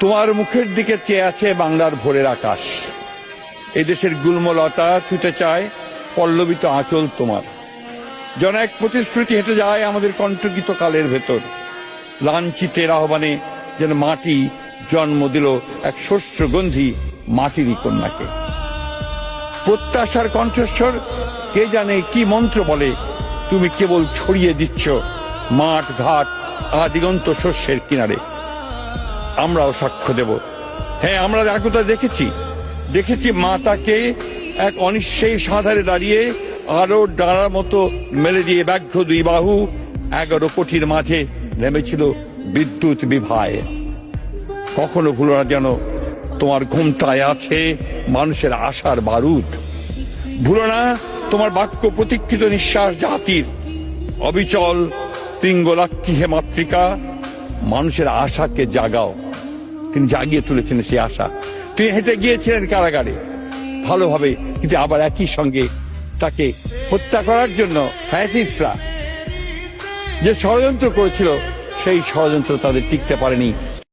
তোমার মুখের দিকে চেয়ে আছে বাংলার ভোরের আকাশ। এদেশের গুল্মলতা ছুটে চায় পল্লবিত আঁচল তোমার। যেন এক প্রতিশ্রুতি হেঁটে যায় আমাদের কণ্ঠগীত কালের ভেতর। লাঞ্ছিতের আহ্বানে যেন মাটি জন্ম দিল এক শস্যগন্ধি মাটিরই কন্যাকে। প্রত্যাশার কণ্ঠস্বর কে জানে কি মন্ত্র বলে, তুমি কেবল ছড়িয়ে দিচ্ছ মাঠ ঘাট আদিগন্ত শস্যের কিনারে। আমরাও সাক্ষ্য দেব। হ্যাঁ, আমরা একতা দেখেছি মাতাকে এক অনিশ্চয়ী সাঁধারে দাঁড়িয়ে আরো ডাঁড়ার মতো মেলে দিয়ে ব্যাঘ্র দুই বাহু 11 কোটির মাঝে নেমেছিল বিদ্যুৎ বিভায়। কখনো ভুলো না যেন তোমার ঘুমটায় আছে মানুষের আশার বারুদ। ভুলো না তোমার বাক্য প্রতীক্ষিত নিঃশ্বাস জাতির অবিচল পিঙ্গলাক্ষী হে মাতৃকা, মানুষের আশাকে জাগাও। তিনি জাগিয়ে তুলেছেন সেই আশা। তিনি হেঁটে গিয়েছিলেন কারাগারে ভালোভাবে, কিন্তু আবার একই সঙ্গে তাকে হত্যা করার জন্য ফ্যাসিস্টরা যে ষড়যন্ত্র করেছিল সেই ষড়যন্ত্র তাদের টিকতে পারেনি।